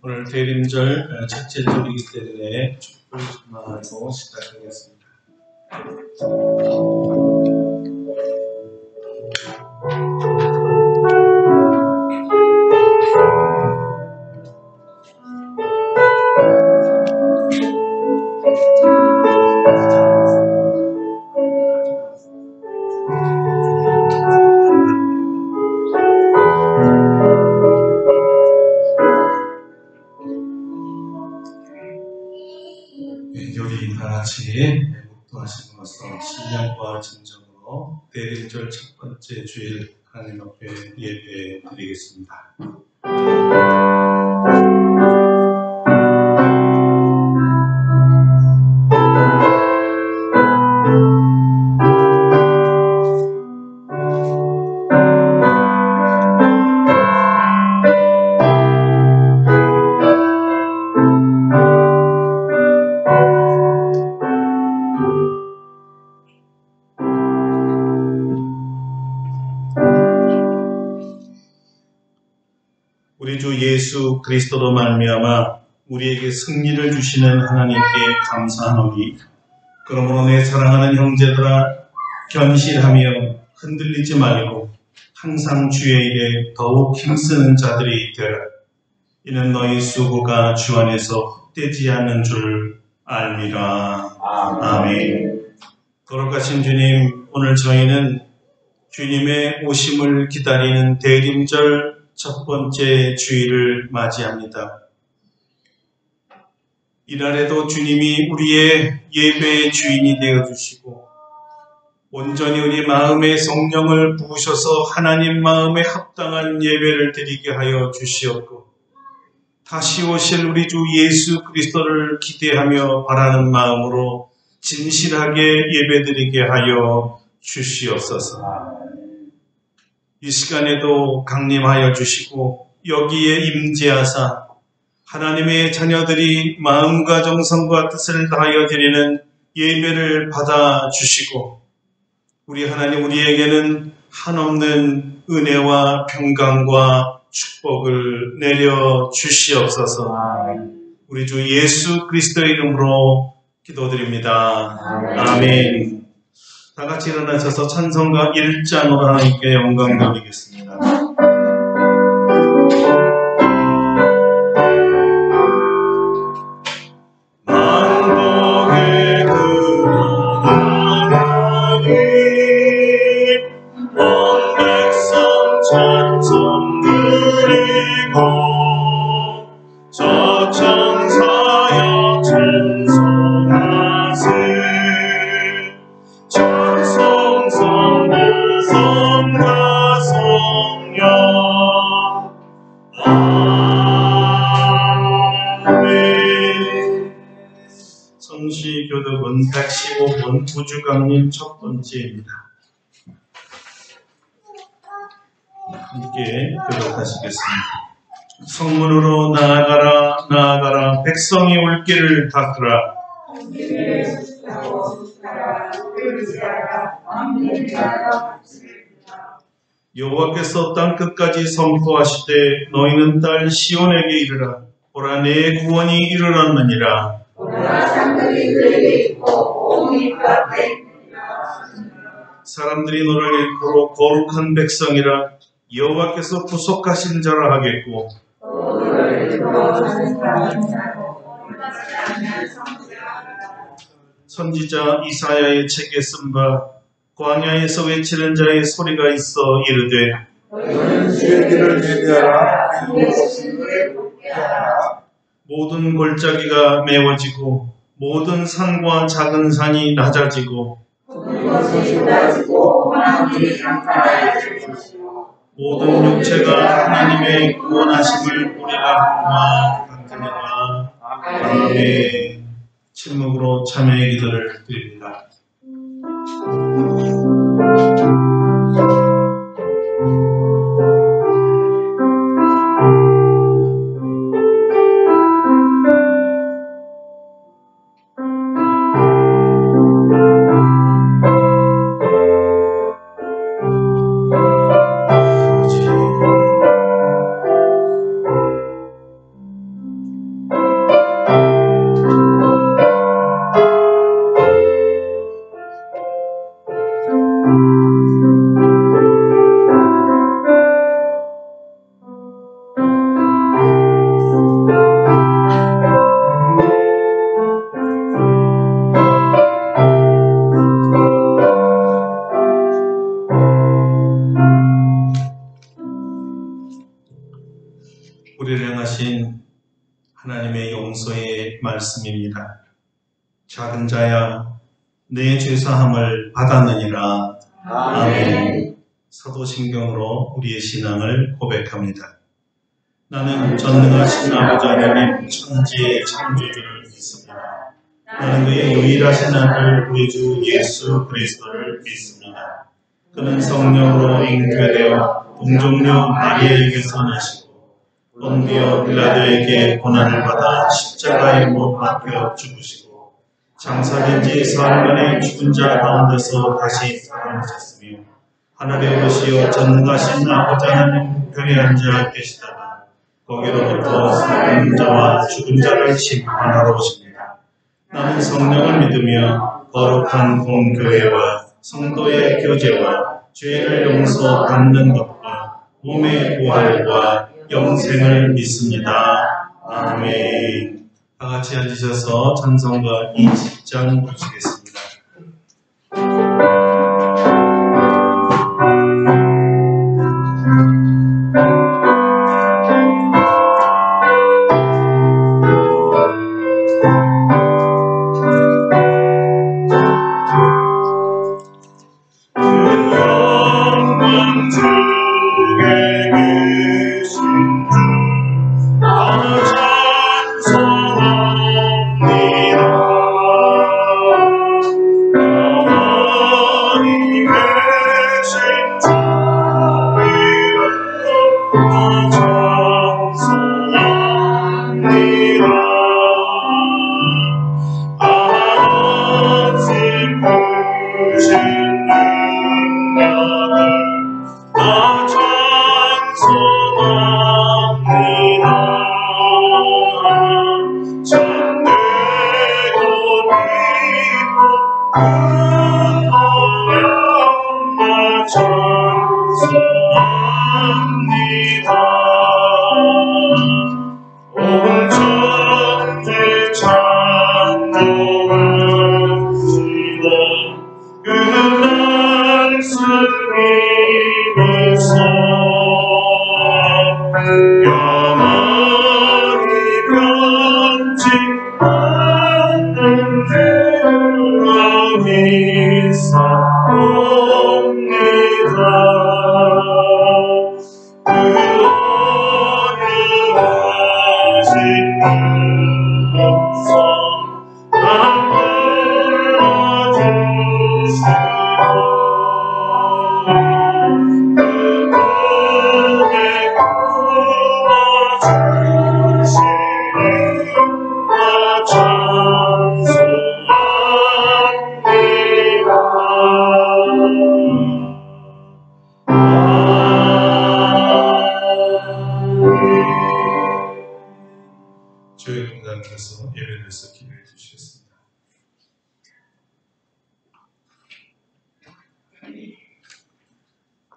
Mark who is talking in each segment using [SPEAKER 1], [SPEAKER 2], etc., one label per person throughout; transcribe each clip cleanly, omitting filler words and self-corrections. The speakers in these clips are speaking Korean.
[SPEAKER 1] 오늘 대림절 첫째 주이기 때문에 촛불 전망하고 시작하겠습니다. 여기 다 같이 묵도하심으로써 신령과 진정으로 대림절 첫 번째 주일 하나님 앞에 예배 드리겠습니다. 우리 주 예수 그리스도로 말미암아 우리에게 승리를 주시는 하나님께 감사하노니, 그러므로 내 사랑하는 형제들아, 견실하며 흔들리지 말고 항상 주의 일에 더욱 힘쓰는 자들이 되라. 이는 너희 수고가 주 안에서 헛되지 않는 줄 알미라. 아멘. 거룩하신 주님, 오늘 저희는 주님의 오심을 기다리는 대림절 첫 번째 주일을 맞이합니다. 이날에도 주님이 우리의 예배의 주인이 되어주시고 온전히 우리 마음의 성령을 부으셔서 하나님 마음에 합당한 예배를 드리게 하여 주시옵고, 다시 오실 우리 주 예수 그리스도를 기대하며 바라는 마음으로 진실하게 예배드리게 하여 주시옵소서. 이 시간에도 강림하여 주시고 여기에 임재하사 하나님의 자녀들이 마음과 정성과 뜻을 다하여 드리는 예배를 받아 주시고, 우리 하나님, 우리에게는 한없는 은혜와 평강과 축복을 내려 주시옵소서. 우리 주 예수 그리스도의 이름으로 기도드립니다. 아멘. 다 같이 일어나셔서 찬송가 1장으로 하나님께 영광 돌리겠습니다. 만복의 그런 하나님, 온 백성 찬송 드리고 저천사여 찬송하세. 성과 성령 아멘. 성시교독은 115번 우주강림 첫 번째입니다. 함께 교독하시겠습니다. 성문으로 나아가라, 나아가라, 백성이 올 길을 닦으라. 여호와께서 땅끝까지 선포하시되 너희는 딸 시온에게 이르라. 보라, 내 구원이 이르렀느니라. 사람들이 너를 일컬어 거룩한 백성이라. 여호와께서 구속하신 자라 하겠고, 선지자 이사야의 책에 쓴 바 광야에서 외치는 자의 소리가 있어 이르되, 주의 길을 예비하라. 모든 골짜기가 메워지고 모든 산과 작은 산이 낮아지고 모든 육체가 하나님의 구원하심을 우리가 감사합니다. 아멘. 침묵으로 참여의 기도를 드립니다. 하신 하나님의 용서의 말씀입니다. 작은 자야, 내 죄사함을 받았느니라. 아멘. 사도신경으로 우리의 신앙을 고백합니다. 나는 전능하신 아버지 하나님 천지의 창조주를 믿습니다. 나는 그의 유일하신 아들 우리 주 예수 그리스도를 믿습니다. 그는 성령으로 잉태되어 동정녀 마리아에게서 나시고 본디오 빌라도에게 고난을 받아 십자가에 못 박혀 죽으시고 장사된 지 사흘 만에 죽은 자 가운데서 다시 살아나셨으며 하늘에 오르시어 전능하신 아버지 하나님 우편에 앉아 계시다가 거기로부터 살아있는 자와 죽은 자를 심판하러 오십니다. 나는 성령을 믿으며 거룩한 공교회와 성도의 교제와 죄를 용서받는 것과 몸의 부활과 영생을 믿습니다. 아멘. 다 같이 앉으셔서 찬송가 20장 부르시겠습니다. 주의 동장께서 예배드려서 기도해 주시겠습니다.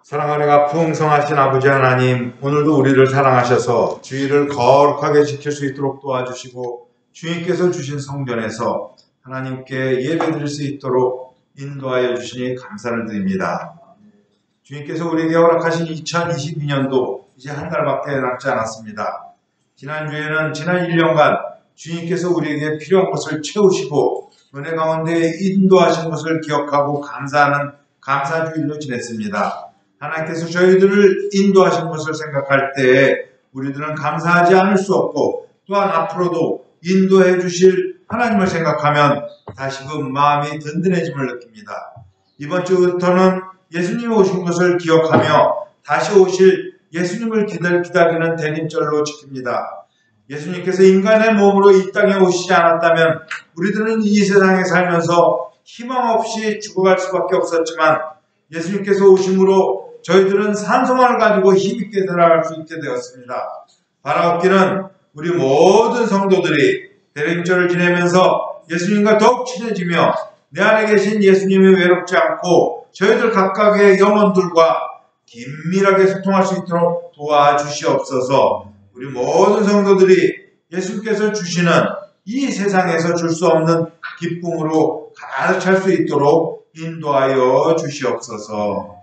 [SPEAKER 2] 사랑하느라 풍성하신 아버지 하나님, 오늘도 우리를 사랑하셔서 주일을 거룩하게 지킬 수 있도록 도와주시고 주님께서 주신 성전에서 하나님께 예배드릴 수 있도록 인도하여 주시니 감사를 드립니다. 주님께서 우리에게 허락하신 2022년도 이제 한 달밖에 남지 않았습니다. 지난주에는 지난 1년간 주님께서 우리에게 필요한 것을 채우시고 은혜 가운데 인도하신 것을 기억하고 감사하는 감사주일로 지냈습니다. 하나님께서 저희들을 인도하신 것을 생각할 때 우리들은 감사하지 않을 수 없고 또한 앞으로도 인도해 주실 하나님을 생각하면 다시금 마음이 든든해짐을 느낍니다. 이번 주부터는 예수님이 오신 것을 기억하며 다시 오실 예수님을 기다리는 대림절로 지킵니다. 예수님께서 인간의 몸으로 이 땅에 오시지 않았다면 우리들은 이 세상에 살면서 희망 없이 죽어갈 수밖에 없었지만 예수님께서 오심으로 저희들은 산소만을 가지고 힘있게 살아갈 수 있게 되었습니다. 바라옵기는 우리 모든 성도들이 대림절을 지내면서 예수님과 더욱 친해지며 내 안에 계신 예수님이 외롭지 않고 저희들 각각의 영혼들과 긴밀하게 소통할 수 있도록 도와주시옵소서. 우리 모든 성도들이 예수님께서 주시는 이 세상에서 줄 수 없는 기쁨으로 가득 찰 수 있도록 인도하여 주시옵소서.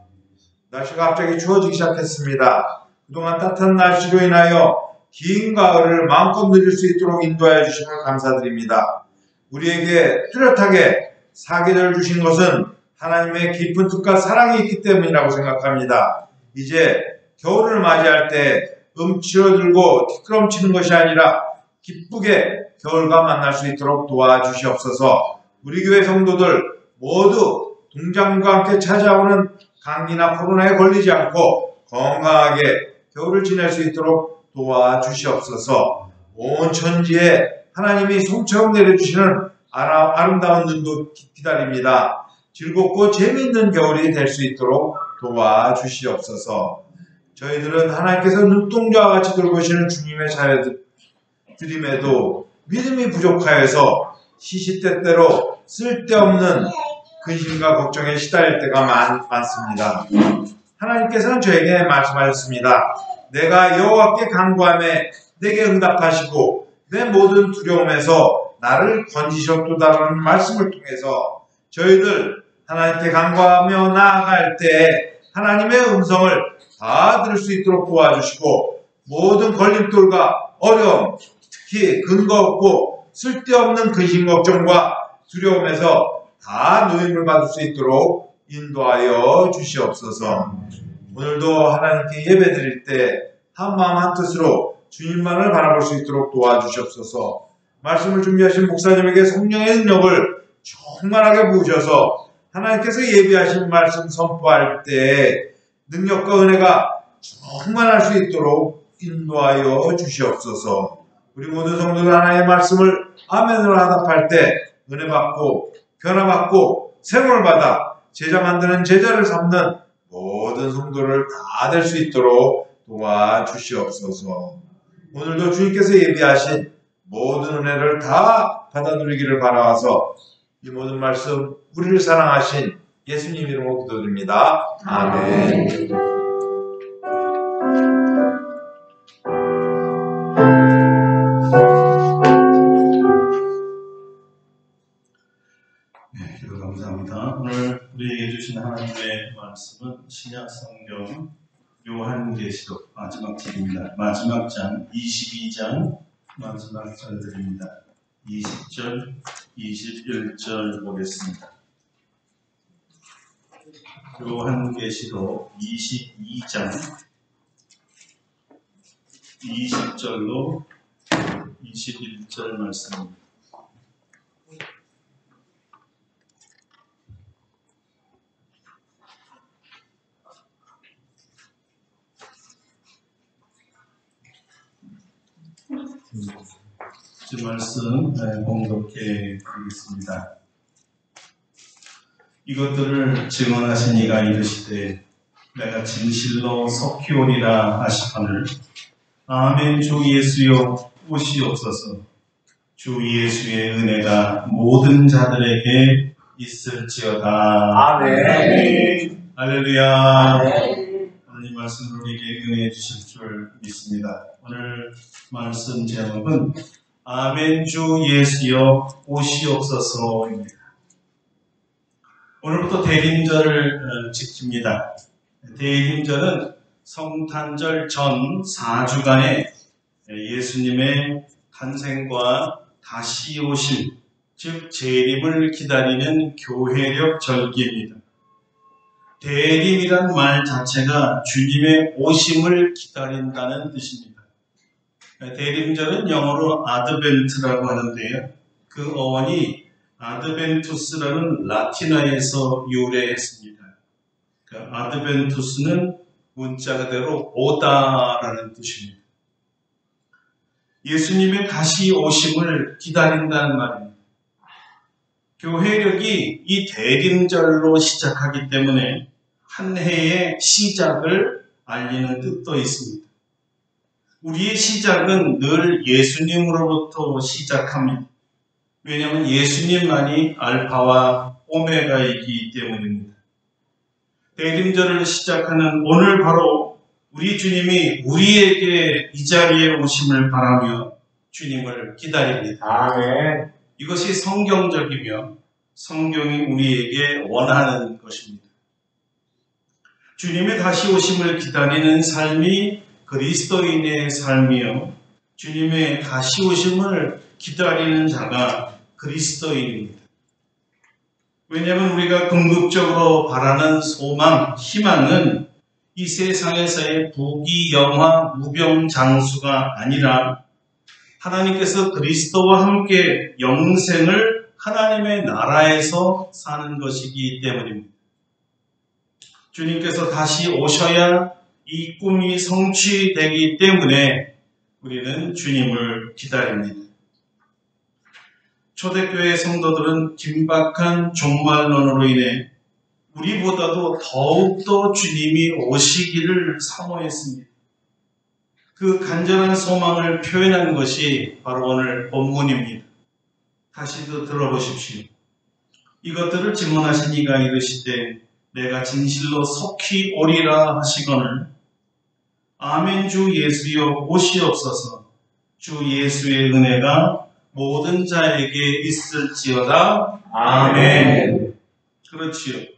[SPEAKER 2] 날씨가 갑자기 추워지기 시작했습니다. 그동안 따뜻한 날씨로 인하여 긴 가을을 마음껏 누릴 수 있도록 인도하여 주심을 감사드립니다. 우리에게 뚜렷하게 사계절 주신 것은 하나님의 깊은 뜻과 사랑이 있기 때문이라고 생각합니다. 이제 겨울을 맞이할 때 음치러들고 티끌엄치는 것이 아니라 기쁘게 겨울과 만날 수 있도록 도와주시옵소서. 우리 교회 성도들 모두 동장과 함께 찾아오는 감기나 코로나에 걸리지 않고 건강하게 겨울을 지낼 수 있도록 도와주시옵소서. 온 천지에 하나님이 솜처럼 내려주시는 아름다운 눈도 기다립니다. 즐겁고 재미있는 겨울이 될 수 있도록 도와주시옵소서. 저희들은 하나님께서 눈동자와 같이 돌보시는 주님의 자녀들임에도 믿음이 부족하여서 시시때때로 쓸데없는 근심과 걱정에 시달릴 때가 많습니다. 하나님께서는 저에게 말씀하셨습니다. 내가 여호와께 간구하매 내게 응답하시고 내 모든 두려움에서 나를 건지셨도다라는 말씀을 통해서 저희들 하나님께 간구하며 나아갈 때 하나님의 음성을 다 들을 수 있도록 도와주시고 모든 걸림돌과 어려움, 특히 근거 없고 쓸데없는 근심 걱정과 두려움에서 다 노임을 받을 수 있도록 인도하여 주시옵소서. 오늘도 하나님께 예배드릴 때 한마음 한뜻으로 주님만을 바라볼 수 있도록 도와주시옵소서. 말씀을 준비하신 목사님에게 성령의 능력을 충만하게 부으셔서 하나님께서 예비하신 말씀 선포할 때 능력과 은혜가 충만할 수 있도록 인도하여 주시옵소서. 우리 모든 성도들 하나님의 말씀을 아멘으로 화답할 때 은혜 받고 변화받고 생명을 받아 제자 만드는 제자를 삼는 모든 성도를 다 될 수 있도록 도와주시옵소서. 오늘도 주님께서 예비하신 모든 은혜를 다 받아 누리기를 바라와서 이 모든 말씀 우리를 사랑하신 예수님 이름으로 기도드립니다. 아멘.
[SPEAKER 1] 네, 기도 감사합니다. 오늘 우리에게 주신 하나님의 말씀은 신약 성경 요한계시록 마지막 장입니다. 마지막 장 22장 마지막 절들입니다. 20절, 21절 보겠습니다. 요한계시록 22장 20절로 21절 말씀입니다. 이 말씀 공독해 드리겠습니다. 이것들을 증언하신 이가 이르시되 내가 진실로 속히 오리라 하시거늘 아멘. 주 예수여 오시옵소서. 주 예수의 은혜가 모든 자들에게 있을지어다.
[SPEAKER 2] 아멘.
[SPEAKER 1] 할렐루야.
[SPEAKER 2] 아멘.
[SPEAKER 1] 오늘 이 말씀을 우리에게 은혜해 주실 줄 믿습니다. 오늘 말씀 제목은 아멘. 주 예수여 오시옵소서입니다. 오늘부터 대림절을 지킵니다. 대림절은 성탄절 전 4주간의 예수님의 탄생과 다시 오심, 즉 재림을 기다리는 교회력 절기입니다. 대림이란 말 자체가 주님의 오심을 기다린다는 뜻입니다. 대림절은 영어로 아드벤트라고 하는데요. 그 어원이 아드벤투스라는 라틴어에서 유래했습니다. 그 아드벤투스는 문자 그대로 오다라는 뜻입니다. 예수님의 다시 오심을 기다린다는 말입니다. 교회력이 이 대림절로 시작하기 때문에 한 해의 시작을 알리는 뜻도 있습니다. 우리의 시작은 늘 예수님으로부터 시작합니다. 왜냐하면 예수님만이 알파와 오메가이기 때문입니다. 대림절을 시작하는 오늘 바로 우리 주님이 우리에게 이 자리에 오심을 바라며 주님을 기다립니다.
[SPEAKER 2] 아멘.
[SPEAKER 1] 이것이 성경적이며 성경이 우리에게 원하는 것입니다. 주님의 다시 오심을 기다리는 삶이 그리스도인의 삶이요 주님의 다시 오심을 기다리는 자가 그리스도인입니다. 왜냐하면 우리가 궁극적으로 바라는 소망, 희망은 이 세상에서의 부귀, 영화, 무병장수가 아니라 하나님께서 그리스도와 함께 영생을 하나님의 나라에서 사는 것이기 때문입니다. 주님께서 다시 오셔야 이 꿈이 성취되기 때문에 우리는 주님을 기다립니다. 초대교회 성도들은 긴박한 종말론으로 인해 우리보다도 더욱더 주님이 오시기를 사모했습니다. 그 간절한 소망을 표현한 것이 바로 오늘 본문입니다. 다시도 들어보십시오. 이것들을 질문하신 이가 이르시되 내가 진실로 속히 오리라 하시거늘 아멘 주 예수여 오시옵소서. 주 예수의 은혜가 모든 자에게 있을지어다. 아멘. 그렇지요.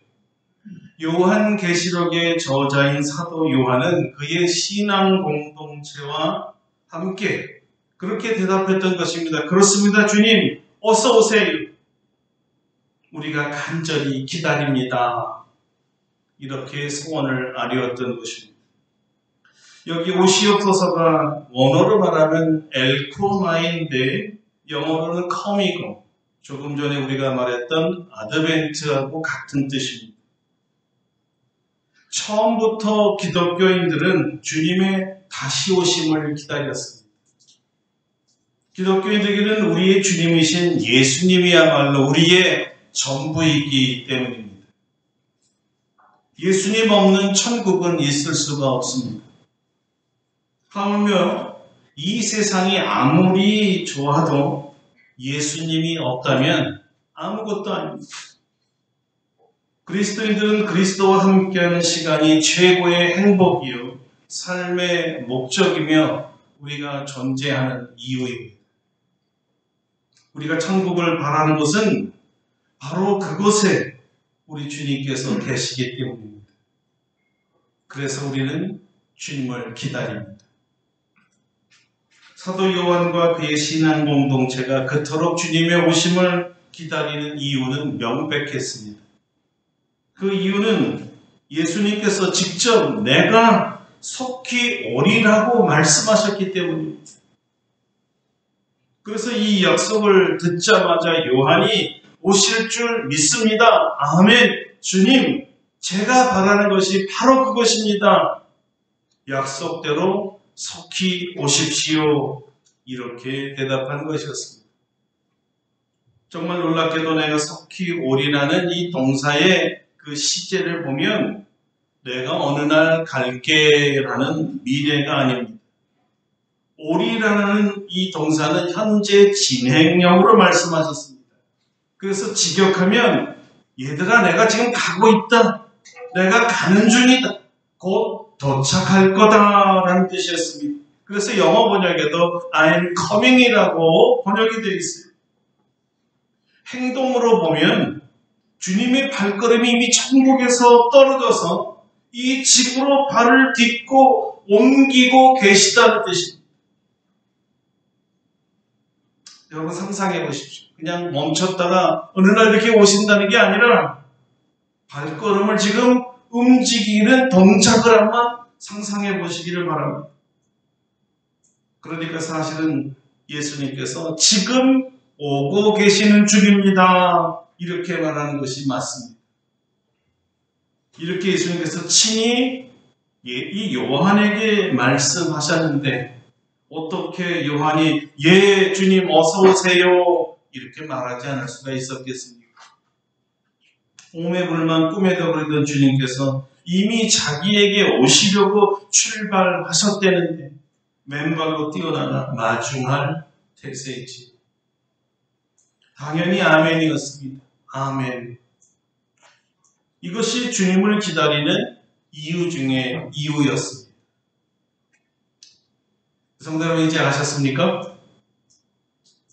[SPEAKER 1] 요한계시록의 저자인 사도 요한은 그의 신앙 공동체와 함께 그렇게 대답했던 것입니다. 그렇습니다. 주님, 어서 오세요. 우리가 간절히 기다립니다. 이렇게 소원을 아뢰었던 것입니다. 여기 오시옵소서가 원어로 말하면 엘코마인데 영어로는 com이고 조금 전에 우리가 말했던 아드벤트하고 같은 뜻입니다. 처음부터 기독교인들은 주님의 다시 오심을 기다렸습니다. 기독교인들에게는 우리의 주님이신 예수님이야말로 우리의 전부이기 때문입니다. 예수님 없는 천국은 있을 수가 없습니다. 하물며 이 세상이 아무리 좋아도 예수님이 없다면 아무것도 아닙니다. 그리스도인들은 그리스도와 함께하는 시간이 최고의 행복이요 삶의 목적이며 우리가 존재하는 이유입니다. 우리가 천국을 바라는 것은 바로 그곳에 우리 주님께서 계시기 때문입니다. 그래서 우리는 주님을 기다립니다. 사도 요한과 그의 신앙 공동체가 그토록 주님의 오심을 기다리는 이유는 명백했습니다. 그 이유는 예수님께서 직접 내가 속히 오리라고 말씀하셨기 때문입니다. 그래서 이 약속을 듣자마자 요한이 오실 줄 믿습니다. 아멘. 주님, 제가 바라는 것이 바로 그것입니다. 약속대로 속히 오십시오. 이렇게 대답한 것이었습니다. 정말 놀랍게도 내가 속히 오리라는 이 동사의 그 시제를 보면 내가 어느 날 갈게라는 미래가 아닙니다. 오리라는 이 동사는 현재 진행형으로 말씀하셨습니다. 그래서 직역하면 얘들아 내가 지금 가고 있다. 내가 가는 중이다. 곧 도착할 거다라는 뜻이었습니다. 그래서 영어 번역에도 I'm coming이라고 번역이 되어 있어요. 행동으로 보면 주님의 발걸음이 이미 천국에서 떨어져서 이 집으로 발을 딛고 옮기고 계시다는 뜻입니다. 여러분 상상해 보십시오. 그냥 멈췄다가 어느 날 이렇게 오신다는 게 아니라 발걸음을 지금 움직이는 동작을 한번 상상해 보시기를 바랍니다. 그러니까 사실은 예수님께서 지금 오고 계시는 중입니다. 이렇게 말하는 것이 맞습니다. 이렇게 예수님께서 친히 이 요한에게 말씀하셨는데 어떻게 요한이 예 주님 어서 오세요 이렇게 말하지 않을 수가 있었겠습니까? 오매불만 꿈에도 그러던 주님께서 이미 자기에게 오시려고 출발하셨다는데 맨발로 뛰어나가 마중할 태세이지. 당연히 아멘이었습니다. 아멘. 이것이 주님을 기다리는 이유 중에 이유였습니다. 성도 여러분 이제 아셨습니까?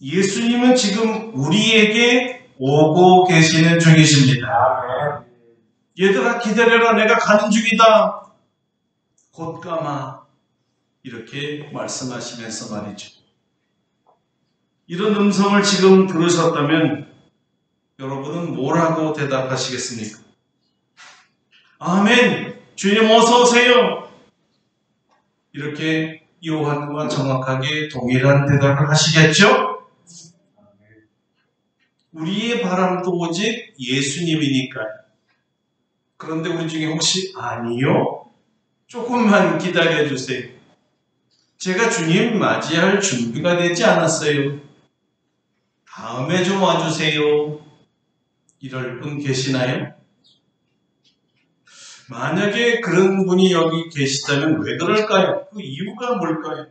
[SPEAKER 1] 예수님은 지금 우리에게 오고 계시는 중이십니다. 얘들아 기다려라 내가 가는 중이다. 곧 가마. 이렇게 말씀하시면서 말이죠. 이런 음성을 지금 들으셨다면 여러분은 뭐라고 대답하시겠습니까? 아멘! 주님 어서 오세요! 이렇게 요한과 정확하게 동일한 대답을 하시겠죠? 우리의 바람도 오직 예수님이니까요. 그런데 우리 중에 혹시 아니요? 조금만 기다려주세요. 제가 주님 맞이할 준비가 되지 않았어요. 다음에 좀 와주세요. 이럴 분 계시나요? 만약에 그런 분이 여기 계시다면 왜 그럴까요? 그 이유가 뭘까요?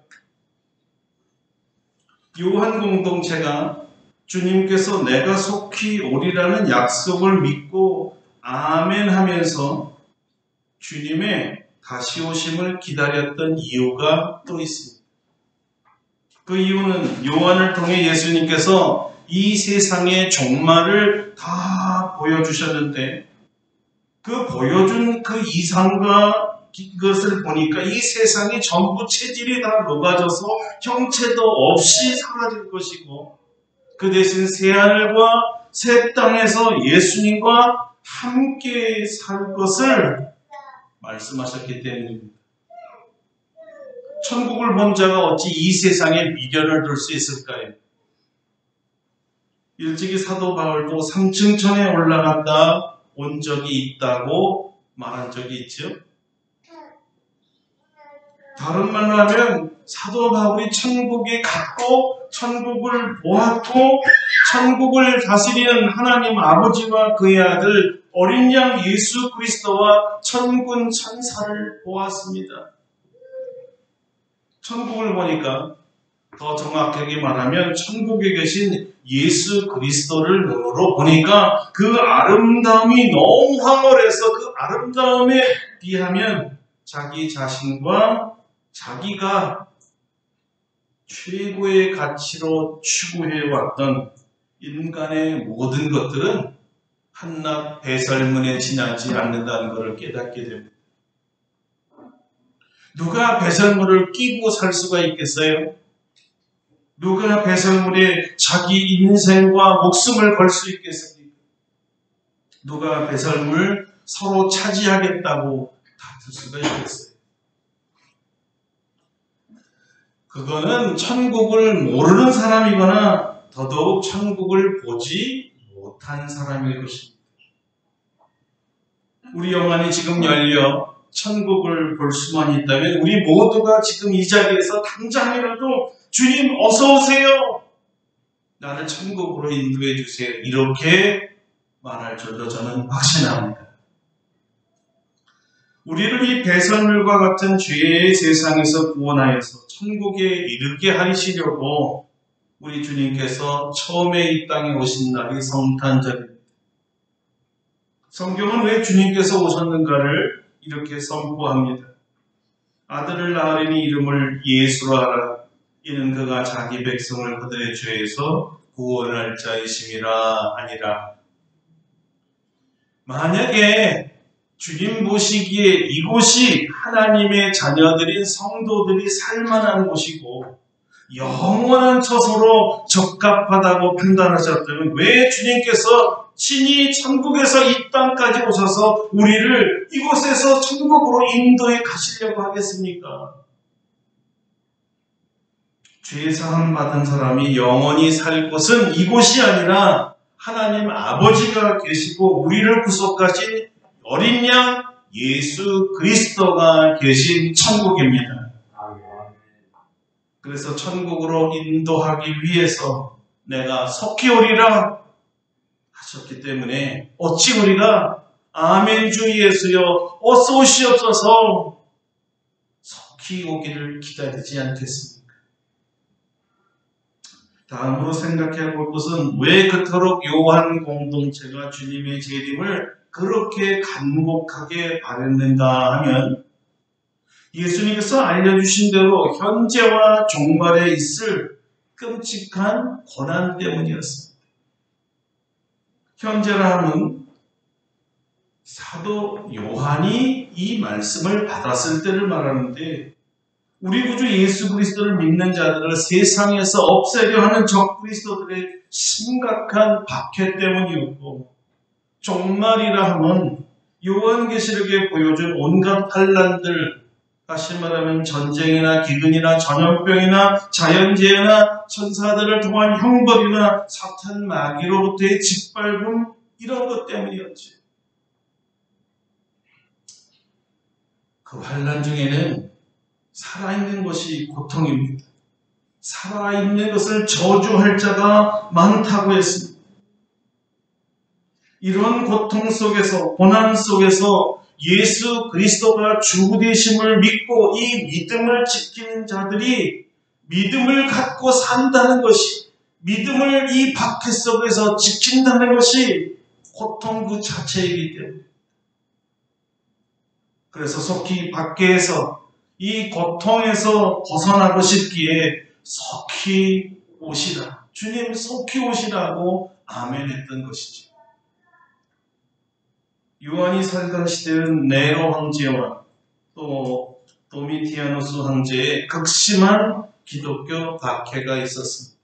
[SPEAKER 1] 요한 공동체가 주님께서 내가 속히 오리라는 약속을 믿고 아멘 하면서 주님의 다시 오심을 기다렸던 이유가 또 있습니다. 그 이유는 요한을 통해 예수님께서 이 세상의 종말을 다 보여주셨는데 그 보여준 그 이상과 그것을 보니까 이 세상이 전부 체질이 다 녹아져서 형체도 없이 사라질 것이고 그 대신 새하늘과 새 땅에서 예수님과 함께 살 것을 말씀하셨기 때문입니다. 천국을 본 자가 어찌 이 세상에 미련을 둘 수 있을까요? 일찍이 사도 바울도 3층 천에 올라갔다 온 적이 있다고 말한 적이 있죠. 다른 말로 하면 사도 바울이 천국에 갔고 천국을 보았고 천국을 다스리는 하나님 아버지와 그의 아들 어린 양 예수 그리스도와 천군 천사를 보았습니다. 천국을 보니까 더 정확하게 말하면 천국에 계신 예수 그리스도를 눈으로 보니까 그 아름다움이 너무 황홀해서 그 아름다움에 비하면 자기 자신과 자기가 최고의 가치로 추구해왔던 인간의 모든 것들은 한낱 배설물에 지나지 않는다는 것을 깨닫게 됩니다. 누가 배설물을 끼고 살 수가 있겠어요? 누가 배설물에 자기 인생과 목숨을 걸 수 있겠습니까? 누가 배설물 서로 차지하겠다고 다툴 수가 있겠어요? 그거는 천국을 모르는 사람이거나 더더욱 천국을 보지 못한 사람일 것입니다. 우리 영안이 지금 열려 천국을 볼 수만 있다면 우리 모두가 지금 이 자리에서 당장이라도 주님 어서 오세요. 나를 천국으로 인도해 주세요. 이렇게 말할 줄로 저는 확신합니다. 우리를 이 배설물과 같은 죄의 세상에서 구원하여서 천국에 이르게 하시려고 우리 주님께서 처음에 이 땅에 오신 날이 성탄절입니다. 성경은 왜 주님께서 오셨는가를 이렇게 선포합니다. 아들을 낳으리니 이름을 예수로 하라. 이는 그가 자기 백성을 그들의 죄에서 구원할 자이심이라 하니라. 만약에 주님 보시기에 이곳이 하나님의 자녀들인 성도들이 살만한 곳이고 영원한 처소로 적합하다고 판단하셨다면 왜 주님께서 친히 천국에서 이 땅까지 오셔서 우리를 이곳에서 천국으로 인도해 가시려고 하겠습니까? 죄사함 받은 사람이 영원히 살 곳은 이곳이 아니라 하나님 아버지가 계시고 우리를 구속하신 어린 양 예수 그리스도가 계신 천국입니다. 그래서 천국으로 인도하기 위해서 내가 속히 오리라 하셨기 때문에 어찌 우리가 아멘 주 예수여 어서 오시옵소서 속히 오기를 기다리지 않겠습니까? 다음으로 생각해 볼 것은 왜 그토록 요한 공동체가 주님의 재림을 그렇게 간곡하게 바랬는가 하면 예수님께서 알려주신 대로 현재와 종말에 있을 끔찍한 고난 때문이었습니다. 현재라 하면 사도 요한이 이 말씀을 받았을 때를 말하는데 우리 구주 예수 그리스도를 믿는 자들을 세상에서 없애려 하는 적 그리스도들의 심각한 박해 때문이었고, 종말이라 함은 요한계시록에 보여준 온갖 환난들, 다시 말하면 전쟁이나 기근이나 전염병이나 자연재해나 천사들을 통한 형벌이나 사탄 마귀로부터의 짓밟음, 이런 것 때문이었지. 그 환난 중에는 살아있는 것이 고통입니다. 살아있는 것을 저주할 자가 많다고 했습니다. 이런 고통 속에서, 고난 속에서 예수 그리스도가 주 되심을 믿고 이 믿음을 지키는 자들이 믿음을 갖고 산다는 것이, 믿음을 이 박해 속에서 지킨다는 것이 고통 그 자체이기 때문에, 그래서 속히 밖에서 이 고통에서 벗어나고 싶기에 속히 오시라, 주님 속히 오시라고 아멘했던 것이죠. 요한이 살던 시대는 네로 황제와 또 도미티아누스 황제의 극심한 기독교 박해가 있었습니다.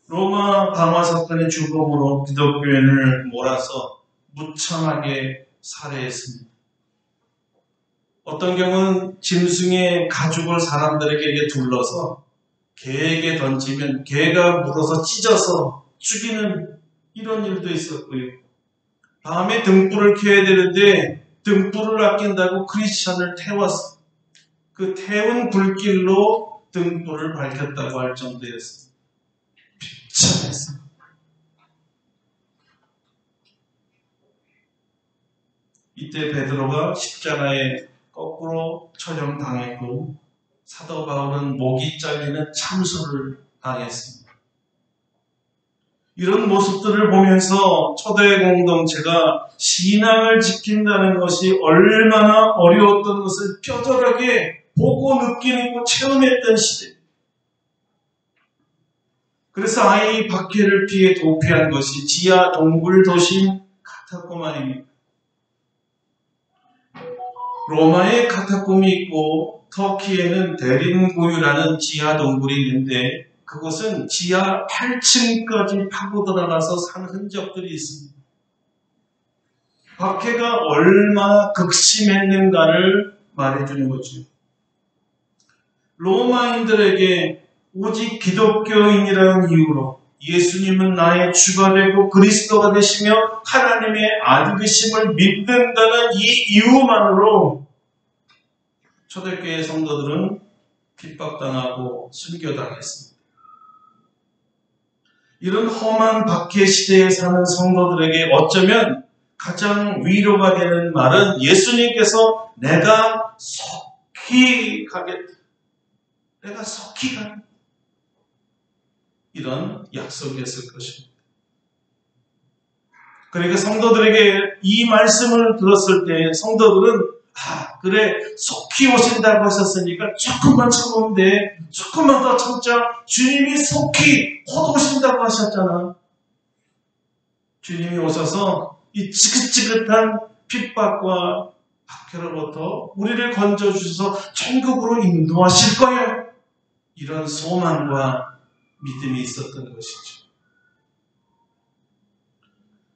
[SPEAKER 1] 로마 방화 사건의 주범으로 기독교인을 몰아서 무참하게 살해했습니다. 어떤 경우는 짐승의 가죽을 사람들에게 둘러서 개에게 던지면 개가 물어서 찢어서 죽이는 이런 일도 있었고요. 밤에 등불을 켜야 되는데 등불을 아낀다고 크리스찬을 태웠습니다. 그 태운 불길로 등불을 밝혔다고 할 정도였습니다. 비참했습니다. 이때 베드로가 십자가에 거꾸로 처형당했고 사도 바울은 목이 잘리는 참수를 당했습니다. 이런 모습들을 보면서 초대 공동체가 신앙을 지킨다는 것이 얼마나 어려웠던 것을 뼈저하게 보고 느끼고 체험했던 시대. 그래서 아이 박해를 피해 도피한 것이 지하 동굴 도시인 카타콤입니다. 로마에 카타콤이 있고 터키에는 데린구유라는 지하 동굴이 있는데 그곳은 지하 8층까지 파고 들어가서 산 흔적들이 있습니다. 박해가 얼마나 극심했는가를 말해주는 거죠. 로마인들에게 오직 기독교인이라는 이유로 예수님은 나의 주가 되고 그리스도가 되시며 하나님의 아들이심을 믿는다는 이 이유만으로 초대교회 성도들은 핍박당하고 순교당했습니다. 이런 험한 박해 시대에 사는 성도들에게 어쩌면 가장 위로가 되는 말은 예수님께서 내가 속히 가겠다. 내가 속히 가겠다. 이런 약속이었을 것입니다. 그러니까 성도들에게 이 말씀을 들었을 때 성도들은 그래 속히 오신다고 하셨으니까 조금만 참으면 돼. 조금만 더 참자. 주님이 속히 곧 오신다고 하셨잖아. 주님이 오셔서 이 지긋지긋한 핍박과 박해로부터 우리를 건져주셔서 천국으로 인도하실 거야. 이런 소망과 믿음이 있었던 것이죠.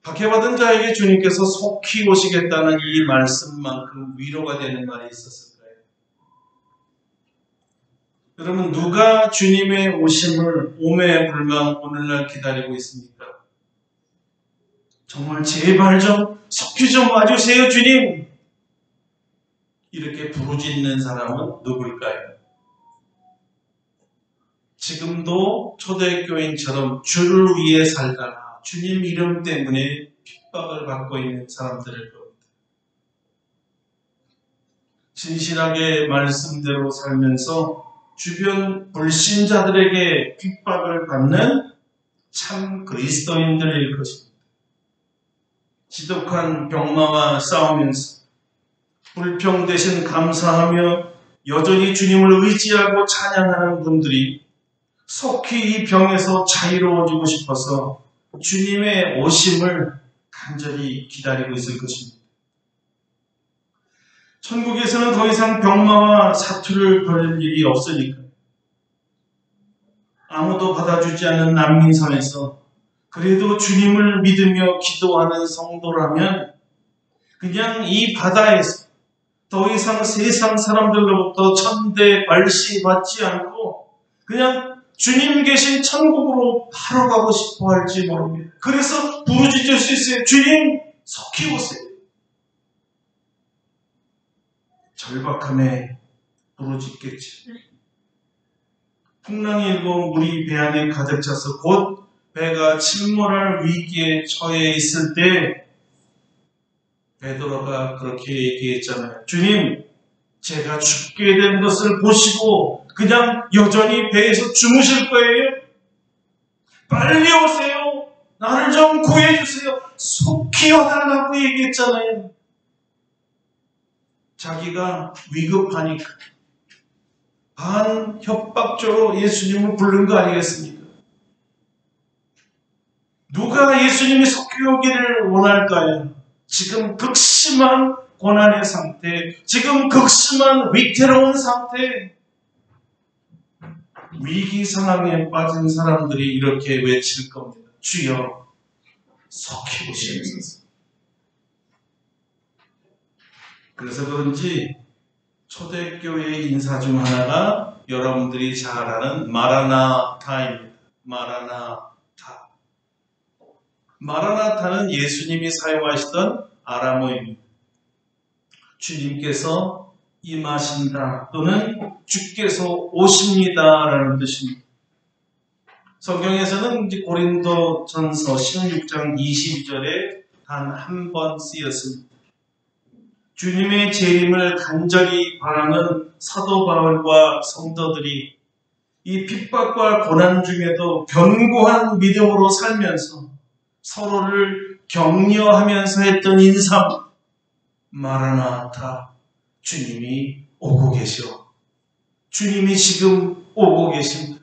[SPEAKER 1] 박해받은 자에게 주님께서 속히 오시겠다는 이 말씀만큼 위로가 되는 말이 있었을까요? 여러분, 누가 주님의 오심을 오매불망 오늘날 기다리고 있습니까? 정말 제발 좀 속히 좀 와주세요 주님. 이렇게 부르짖는 사람은 누굴까요? 지금도 초대교인처럼 주를 위해 살다가 주님 이름 때문에 핍박을 받고 있는 사람들일 겁니다. 진실하게 말씀대로 살면서 주변 불신자들에게 핍박을 받는 참 그리스도인들일 것입니다. 지독한 병마와 싸우면서 불평 대신 감사하며 여전히 주님을 의지하고 찬양하는 분들이 속히 이 병에서 자유로워지고 싶어서 주님의 오심을 간절히 기다리고 있을 것입니다. 천국에서는 더 이상 병마와 사투를 벌일 일이 없으니까 아무도 받아주지 않는 난민선에서 그래도 주님을 믿으며 기도하는 성도라면 그냥 이 바다에서 더 이상 세상 사람들로부터 천대 발시 받지 않고 그냥 주님 계신 천국으로 바로 가고 싶어 할지 모릅니다. 그래서 부르짖을 수 있어요. 주님 속히 오세요. 절박함에 부르짖겠지. 풍랑이 일고 물이 배 안에 가득 차서 곧 배가 침몰할 위기에 처해 있을 때 베드로가 그렇게 얘기했잖아요. 주님, 제가 죽게 된 것을 보시고 그냥 여전히 배에서 주무실 거예요? 빨리 오세요. 나를 좀 구해주세요. 속히 와달라고 얘기했잖아요. 자기가 위급하니까 반협박조로 예수님을 부른 거 아니겠습니까? 누가 예수님이 속히 오기를 원할까요? 지금 극심한 고난의 상태, 지금 극심한 위태로운 상태, 위기 상황에 빠진 사람들이 이렇게 외칠 겁니다. 주여, 속히 오시옵소서. 그래서 그런지 초대교회 인사 중 하나가 여러분들이 잘 아는 마라나타입니다. 마라나타. 마라나타는 예수님이 사용하시던 아람어입니다. 주님께서 임하신다 또는 주께서 오십니다라는 뜻입니다. 성경에서는 고린도전서 16장 22절에 단 한 번 쓰였습니다. 주님의 재림을 간절히 바라는 사도 바울과 성도들이 이 핍박과 고난 중에도 견고한 믿음으로 살면서 서로를 격려하면서 했던 인사, 마라나타, 주님이 오고 계시오. 주님이 지금 오고 계십니다.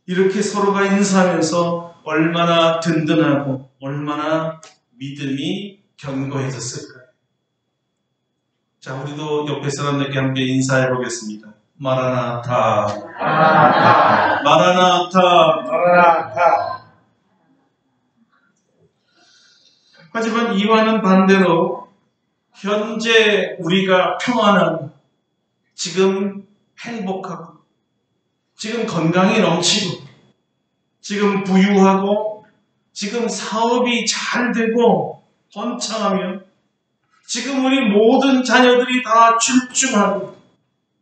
[SPEAKER 1] 이렇게 서로가 인사하면서 얼마나 든든하고 얼마나 믿음이 견고해졌을까요? 자, 우리도 옆에 사람들께 함께 인사해 보겠습니다. 마라나타,
[SPEAKER 2] 마라나타,
[SPEAKER 1] 마라나타,
[SPEAKER 2] 마라나타.
[SPEAKER 1] 하지만 이와는 반대로 현재 우리가 평안하고 지금 행복하고 지금 건강이 넘치고 지금 부유하고 지금 사업이 잘 되고 번창하며 지금 우리 모든 자녀들이 다 출중하고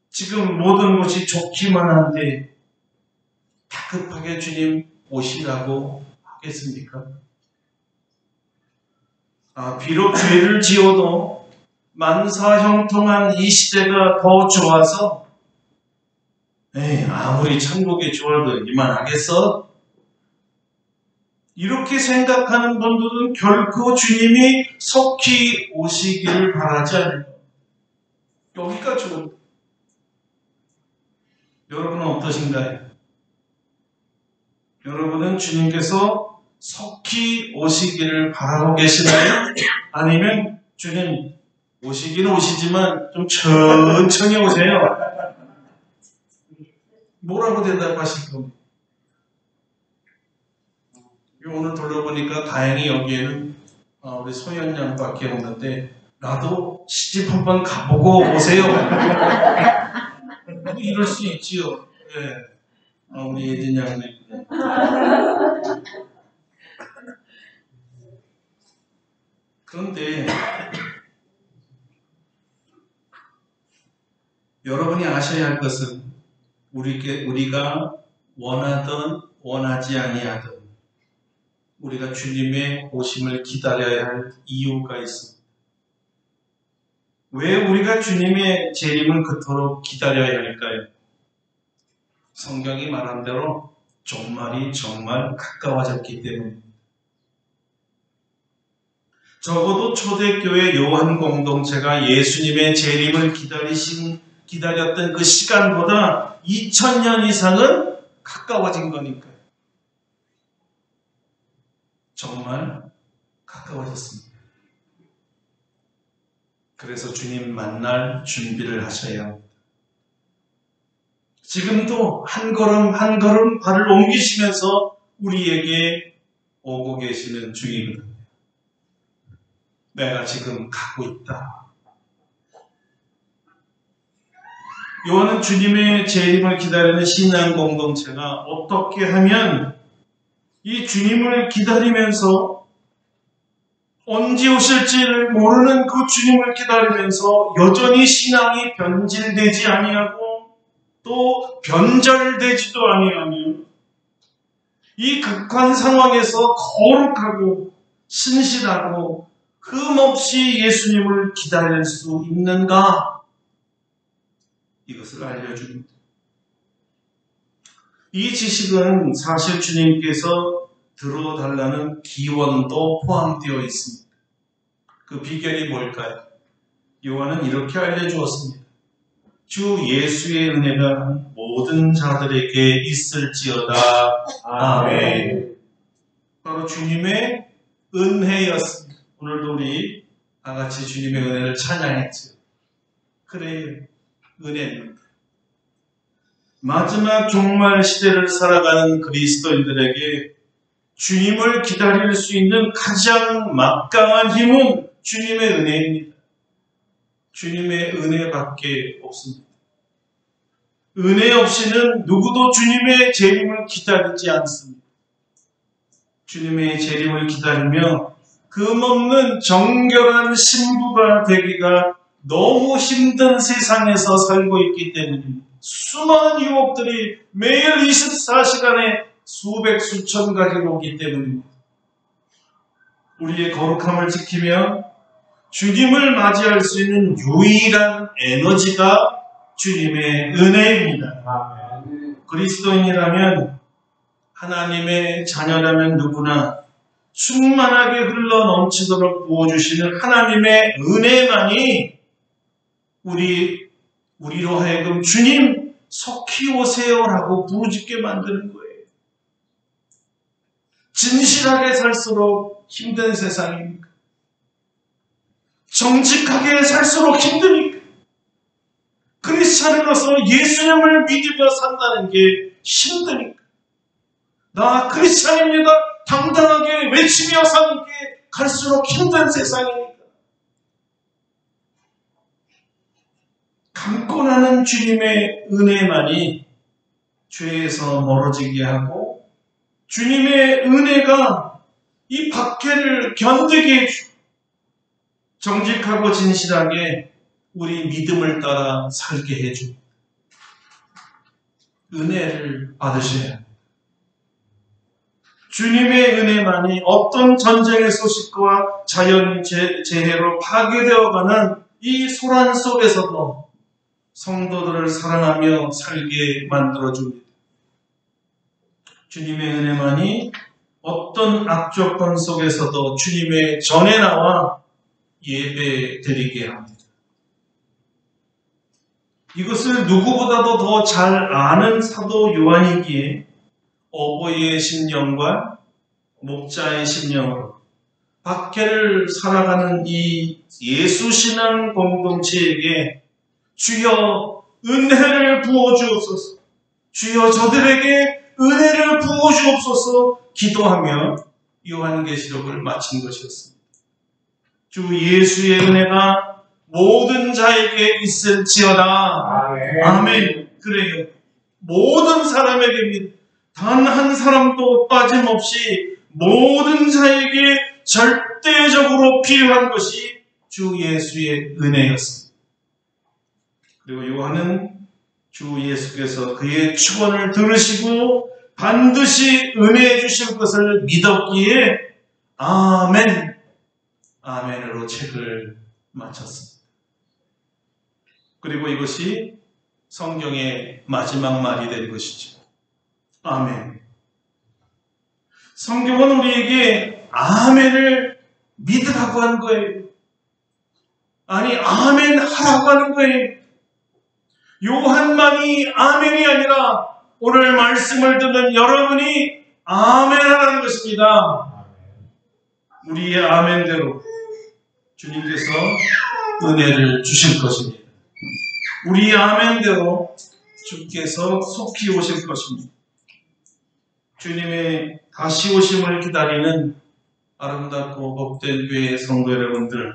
[SPEAKER 1] 지금 모든 것이 좋기만 한데 다급하게 주님 오시라고 하겠습니까? 비록 죄를 지어도 만사형통한 이 시대가 더 좋아서 아무리 천국에 주어도 이만하겠어? 이렇게 생각하는 분들은 결코 주님이 속히 오시기를 바라지 않아요. 여기가 좋은. 여러분은 어떠신가요? 여러분은 주님께서 속히 오시기를 바라고 계시나요? 아니면 주님 오시기는 오시지만 좀 천천히 오세요. 뭐라고 대답하실 겁니까? 오늘 돌려보니까 다행히 여기에는 우리 소연 양밖에 없는데 나도 시집 한번 가보고 오세요. 이럴 수 있지요. 네. 우리 예진 양도 있고. 그런데 여러분이 아셔야 할 것은 우리가 원하든 원하지 아니하든 우리가 주님의 오심을 기다려야 할 이유가 있습니다. 왜 우리가 주님의 재림을 그토록 기다려야 할까요? 성경이 말한 대로 종말이 정말 가까워졌기 때문입니다. 적어도 초대교회 요한 공동체가 예수님의 재림을 기다렸던 그 시간보다 2000년 이상은 가까워진 거니까요. 정말 가까워졌습니다. 그래서 주님 만날 준비를 하셔야 합니다. 지금도 한 걸음 한 걸음 발을 옮기시면서 우리에게 오고 계시는 중입니다. 내가 지금 가고 있다. 요한은 주님의 재림을 기다리는 신앙 공동체가 어떻게 하면 이 주님을 기다리면서 언제 오실지를 모르는 그 주님을 기다리면서 여전히 신앙이 변질되지 아니하고 또 변절되지도 아니하며 이 극한 상황에서 거룩하고 신실하고 흠없이 예수님을 기다릴 수 있는가? 이것을 알려줍니다. 이 지식은 사실 주님께서 들어달라는 기원도 포함되어 있습니다. 그 비결이 뭘까요? 요한은 이렇게 알려주었습니다. 주 예수의 은혜가 모든 자들에게 있을지어다. 아멘. 바로 주님의 은혜였습니다. 오늘도 우리 다 같이 주님의 은혜를 찬양했죠. 그래요. 은혜입니다. 마지막 종말 시대를 살아가는 그리스도인들에게 주님을 기다릴 수 있는 가장 막강한 힘은 주님의 은혜입니다. 주님의 은혜밖에 없습니다. 은혜 없이는 누구도 주님의 재림을 기다리지 않습니다. 주님의 재림을 기다리며 금없는 정결한 신부가 되기가 너무 힘든 세상에서 살고 있기 때문입니다. 수많은 유혹들이 매일 24시간에 수백 수천 가지로 오기 때문입니다. 우리의 거룩함을 지키며 주님을 맞이할 수 있는 유일한 에너지가 주님의 은혜입니다. 그리스도인이라면 하나님의 자녀라면 누구나 충만하게 흘러 넘치도록 부어주시는 하나님의 은혜만이 우리로 하여금 주님 속히 오세요라고 부르짖게 만드는 거예요. 진실하게 살수록 힘든 세상입니까? 정직하게 살수록 힘드니까? 크리스찬으로서 예수님을 믿으며 산다는 게 힘드니까? 나 크리스찬입니다. 당당하게 외치며 사는 게 갈수록 힘든 세상이니까? 감고 나는 주님의 은혜만이 죄에서 멀어지게 하고 주님의 은혜가 이 박해를 견디게 해주고 정직하고 진실하게 우리 믿음을 따라 살게 해줍니다. 은혜를 받으셔야 합니다. 주님의 은혜만이 어떤 전쟁의 소식과 자연재해로 파괴되어가는 이 소란 속에서도 성도들을 사랑하며 살게 만들어줍니다. 주님의 은혜만이 어떤 악조건 속에서도 주님의 전에 나와 예배 드리게 합니다. 이것을 누구보다도 더 잘 아는 사도 요한이기에 어버이의 심령과 목자의 심령으로 박해를 살아가는 이 예수신앙 공동체에게 주여 은혜를 부어주옵소서, 주여 저들에게 은혜를 부어주옵소서 기도하며 요한계시록을 마친 것이었습니다. 주 예수의 은혜가 모든 자에게 있을지어다. 아멘. 아멘. 그래요. 모든 사람에게입니다. 단 한 사람도 빠짐없이 모든 자에게 절대적으로 필요한 것이 주 예수의 은혜였습니다. 그리고 요한은 주 예수께서 그의 축원을 들으시고 반드시 은혜해 주실 것을 믿었기에 아멘, 아멘으로 책을 마쳤습니다. 그리고 이것이 성경의 마지막 말이 된 것이죠. 아멘. 성경은 우리에게 아멘을 믿으라고 한 거예요. 아니, 아멘 하라고 하는 거예요. 요한만이 아멘이 아니라 오늘 말씀을 듣는 여러분이 아멘 하라는 것입니다. 우리의 아멘대로 주님께서 은혜를 주실 것입니다. 우리 아멘대로 주께서 속히 오실 것입니다. 주님의 다시 오심을 기다리는 아름답고 복된 교회의 성도 여러분들,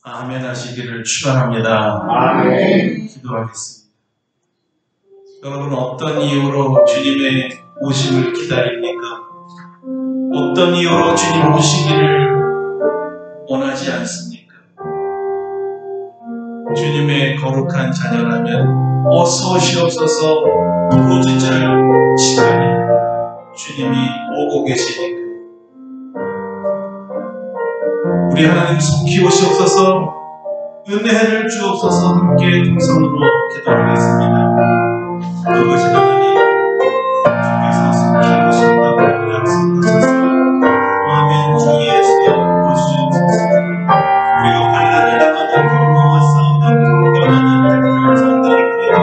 [SPEAKER 1] 아멘 하시기를 축원합니다.
[SPEAKER 2] 아멘.
[SPEAKER 1] 기도하겠습니다. 여러분, 어떤 이유로 주님의 오심을 기다립니까? 어떤 이유로 주님 오시기를 원하지 않습니까? 주님의 거룩한 자녀라면 어서 오시옵소서 부르짖을 시간이 주님이 오고 계시니까 우리 하나님 속히 오시옵소서, 은혜를 주옵소서. 함께 동성으로 기도하겠습니다. 그것이 하나님 주께서 속히 오신다고 약속하셨습니다. 아멘. 주 예수여 오시옵소서. 우리가 환난을 당하는 경로와 싸우는 동경하는 특별한 상들이 그래도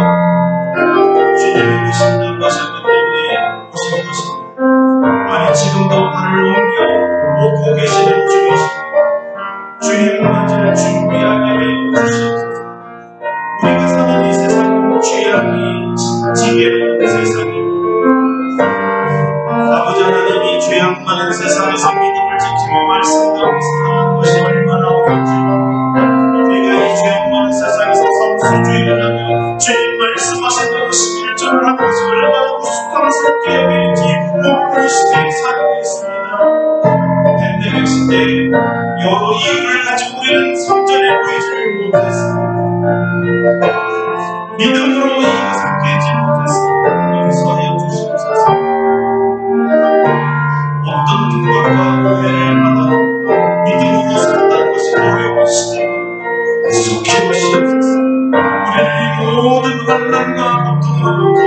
[SPEAKER 1] 주님이 오신다고 하셨기 때문에 오신 것입니다. 아니, 지금도 발을 옮겨 오고 계시는 주이십니다. 주님 맞을 준비하게 해 주시옵소서. 우리가 사는 이 세상은 죄악이 지배하는 세상입니다. 아버지 하나님이 죄악 많은 세상에서 믿음을 지키며 말씀대로 살아가는 것이 얼마나 어려운지, 우리가 이 죄악 많은 세상에서 성수주의를 하며 주님 말씀하신 대로 11절을 하는 것이 얼마나 우스꽝스럽게 여기는지 모르는 시대에 살고 있습니다. 팬데믹 시대에 여러 이유를 가지고 우리는 성전에 보이지를 못했습니다. 믿음으로 이것을 깨지 못했습니다. 용서하여 주시옵소서. 어떤 핍박과 오해를 받아 믿음으로 산다는 것이 어려운 시대에 속히 오시옵소서. 우리를 이 모든 환난과 고통으로부터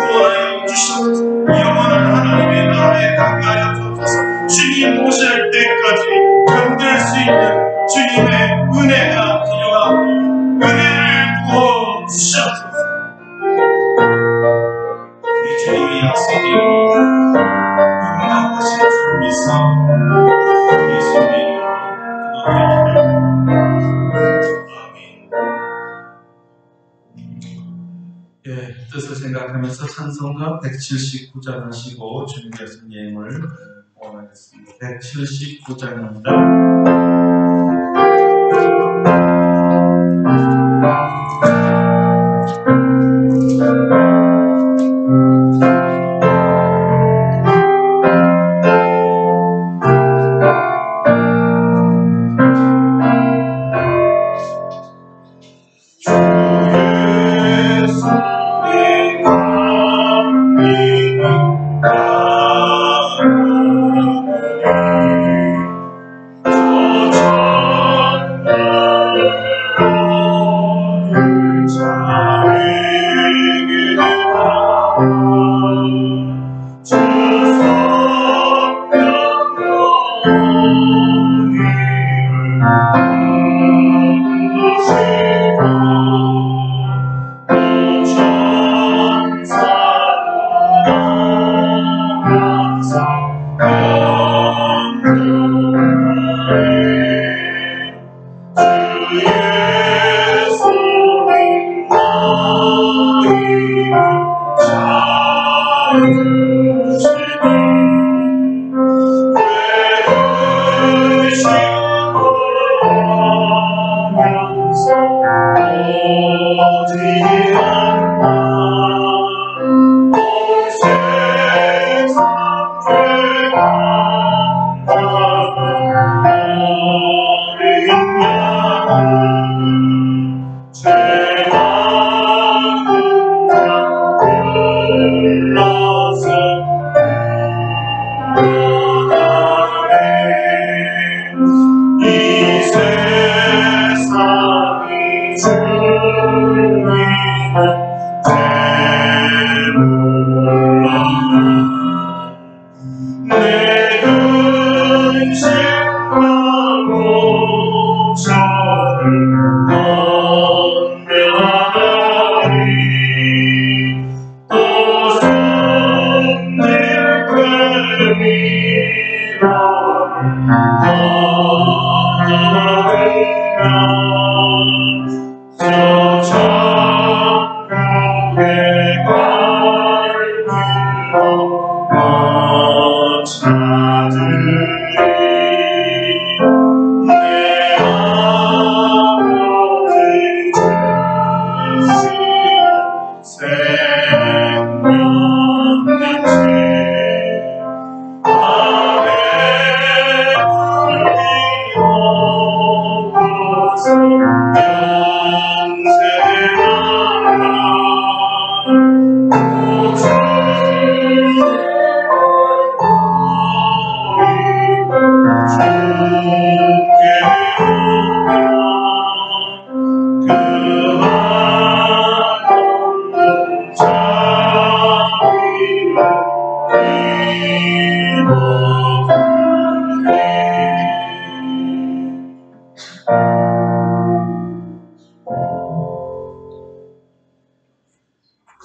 [SPEAKER 1] 구원하여 주시옵소서. 영원한 하나님의 나라에 가까이 하소서. 주님 오실 때까지 견딜 수 있는 주님의 은혜가 필요하고 은혜를 부어 주시옵소서. 우리 주님의 약속이 응답하실 줄 믿사 예수님의 이름으로 기도드립니다. 아멘. 예, 뜻을 생각하면서 찬송가 179장 하시고 준비해서 예물을 원하겠습니다. 179장입니다. 주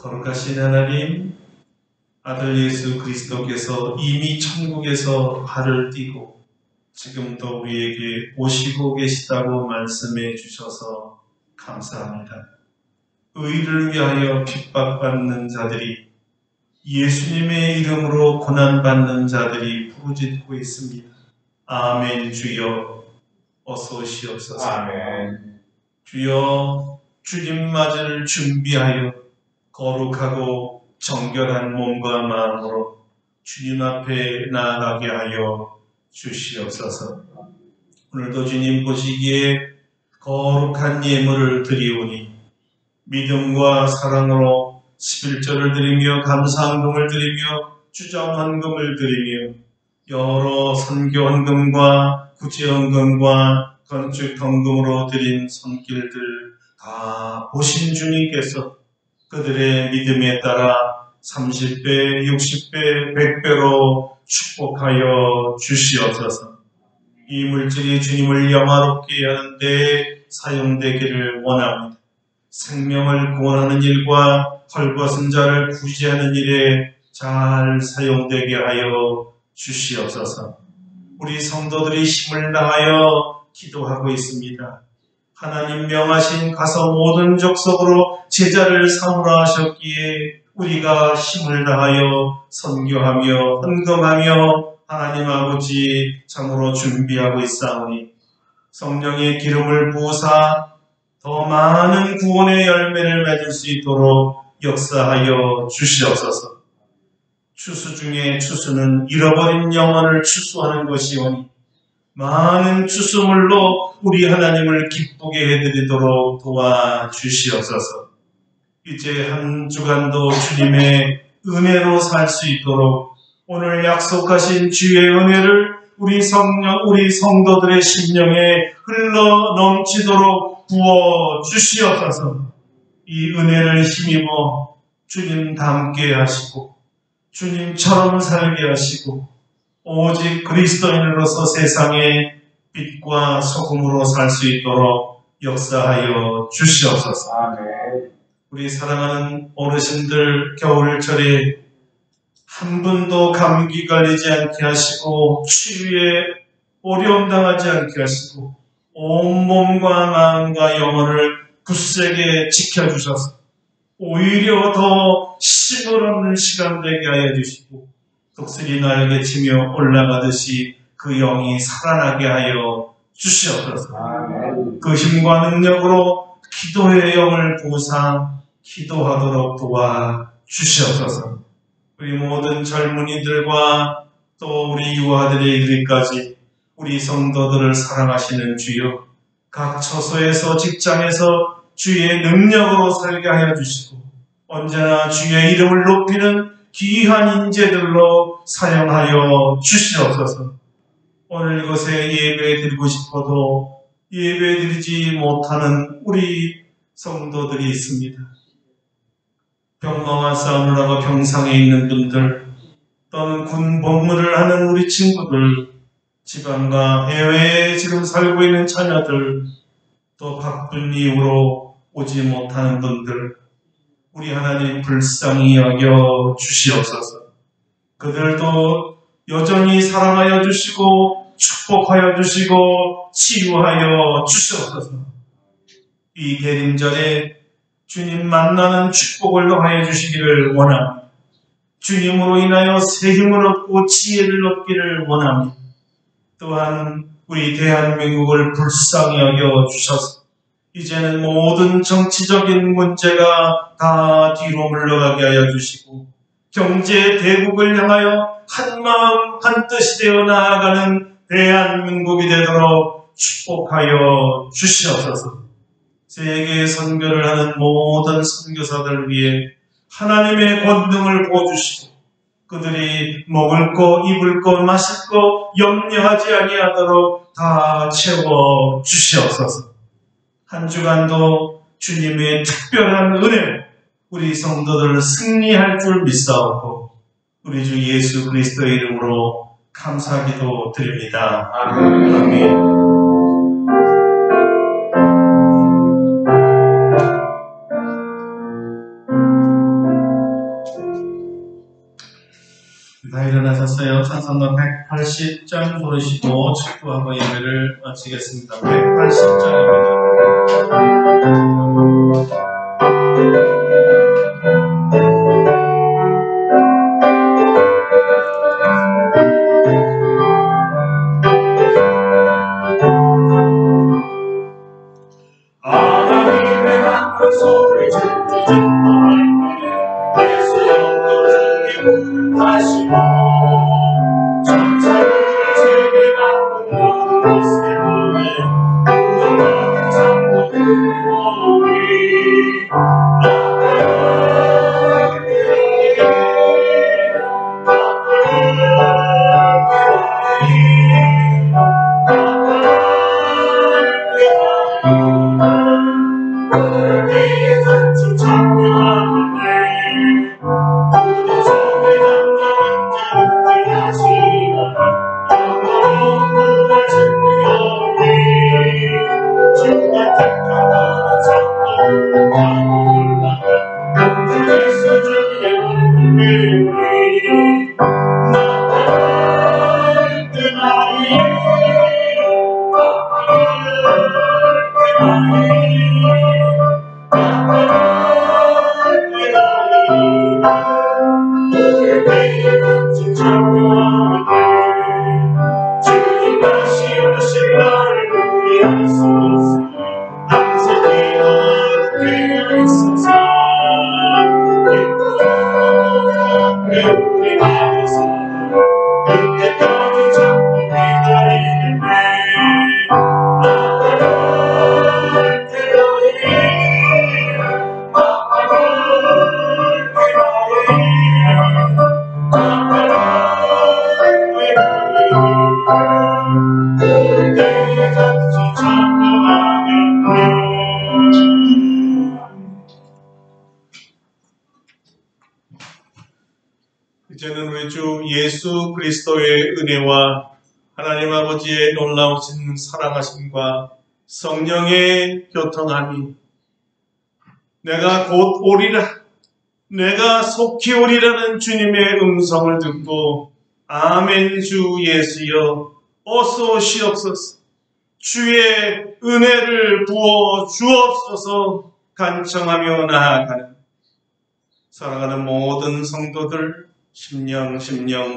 [SPEAKER 1] 거룩하신 하나님, 아들 예수 그리스도께서 이미 천국에서 발을 띄고 지금도 우리에게 오시고 계시다고 말씀해 주셔서 감사합니다. 의를 위하여 핍박받는 자들이, 예수님의 이름으로 고난받는 자들이 부르짖고 있습니다. 아멘. 주여 어서 오시옵소서.
[SPEAKER 2] 아멘.
[SPEAKER 1] 주여 주님 맞을 준비하여 거룩하고 정결한 몸과 마음으로 주님 앞에 나아가게 하여 주시옵소서. 오늘도 주님 보시기에 거룩한 예물을 드리오니 믿음과 사랑으로 11절을 드리며 감사헌금을 드리며 주정헌금을 드리며 여러 선교헌금과 구제헌금과 건축헌금으로 드린 손길들 다 보신 주님께서 그들의 믿음에 따라 30배, 60배, 100배로 축복하여 주시옵소서. 이 물질이 주님을 영화롭게 하는 데 사용되기를 원합니다. 생명을 구원하는 일과 헐벗은 자를 구제하는 일에 잘 사용되게 하여 주시옵소서. 우리 성도들이 힘을 다하여 기도하고 있습니다. 하나님 명하신 가서 모든 족속으로 제자를 삼으라 하셨기에 우리가 힘을 다하여 선교하며 헌금하며 하나님 아버지 참으로 준비하고 있사오니 성령의 기름을 부으사 더 많은 구원의 열매를 맺을 수 있도록 역사하여 주시옵소서. 추수 중에 추수는 잃어버린 영혼을 추수하는 것이오니 많은 추수물로 우리 하나님을 기쁘게 해드리도록 도와주시옵소서. 이제 한 주간도 주님의 은혜로 살 수 있도록 오늘 약속하신 주의 은혜를 우리 성도들의 심령에 흘러 넘치도록 부어 주시옵소서. 이 은혜를 힘입어 주님 닮게 하시고 주님처럼 살게 하시고 오직 그리스도인으로서 세상의 빛과 소금으로 살 수 있도록 역사하여 주시옵소서.
[SPEAKER 2] 아멘.
[SPEAKER 1] 우리 사랑하는 어르신들 겨울철에 한 분도 감기 걸리지 않게 하시고 추위에 어려움 당하지 않게 하시고 온몸과 마음과 영혼을 굳세게 지켜주셔서 오히려 더 힘을 얻는 시간 되게 하여 주시고 독수리 날개치며 올라가듯이 그 영이 살아나게 하여 주시옵소서.
[SPEAKER 2] 아멘.
[SPEAKER 1] 그 힘과 능력으로 기도의 영을 부으사 기도하도록 도와주시옵소서. 우리 모든 젊은이들과 또 우리 유아들에 이르기까지 우리 성도들을 사랑하시는 주여, 각 처소에서 직장에서 주의 능력으로 살게 하여 주시고 언제나 주의 이름을 높이는 귀한 인재들로 사용하여 주시옵소서. 오늘 이곳에 예배 드리고 싶어도 예배 드리지 못하는 우리 성도들이 있습니다. 병마와 싸움을 하고 병상에 있는 분들, 또는 군 복무를 하는 우리 친구들, 지방과 해외에 지금 살고 있는 자녀들, 또 바쁜 이유로 오지 못하는 분들, 우리 하나님 불쌍히 여겨 주시옵소서. 그들도 여전히 사랑하여 주시고 축복하여 주시고 치유하여 주시옵소서. 이 대림절에 주님 만나는 축복을 더하여 주시기를 원합니다. 주님으로 인하여 새 힘을 얻고 지혜를 얻기를 원합니다. 또한 우리 대한민국을 불쌍히 여겨 주셔서 이제는 모든 정치적인 문제가 다 뒤로 물러가게 하여 주시고 경제 대국을 향하여 한마음 한뜻이 되어 나아가는 대한민국이 되도록 축복하여 주시옵소서. 세계에 선교를 하는 모든 선교사들 위해 하나님의 권능을 부어주시고 그들이 먹을 거, 입을 거, 마실 거 염려하지 아니하도록 다 채워 주시옵소서. 한 주간도 주님의 특별한 은혜로 우리 성도들 승리할 줄 믿사옵고 우리 주 예수 그리스도의 이름으로 감사기도 드립니다.
[SPEAKER 2] 아멘.
[SPEAKER 1] 아멘. 다 일어나셨어요. 찬송가 180장 부르시고 축도하고 예배를 마치겠습니다. 180장입니다.
[SPEAKER 3] 하나님의 한 소리 듣고 예수 영광을 부르시고 천사를 제게 만든 모든 것에 보내 우리가 잡고 들어오리
[SPEAKER 1] 이제는 우리 주 예수 그리스도의 은혜와 하나님 아버지의 놀라우신 사랑하심과 성령의 교통함이 내가 곧 오리라, 내가 속히 오리라는 주님의 음성을 듣고 아멘 주 예수여 어서 오시옵소서, 주의 은혜를 부어 주옵소서 간청하며 나아가는 사랑하는 모든 성도들 심령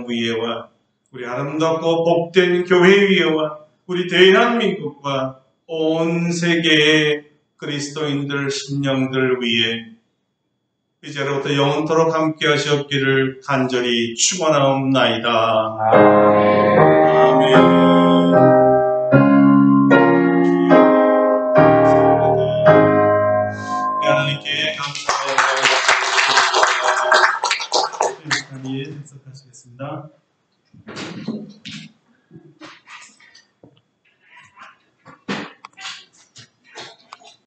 [SPEAKER 1] 위에와 우리 아름답고 복된 교회 위에와 우리 대한민국과 온 세계의 그리스도인들 심령들 위에 이제로부터 영원토록 함께 하시옵기를 간절히 축원하옵나이다. 아멘. 하나님께 감사하옵나이다. 해석하시겠습니다.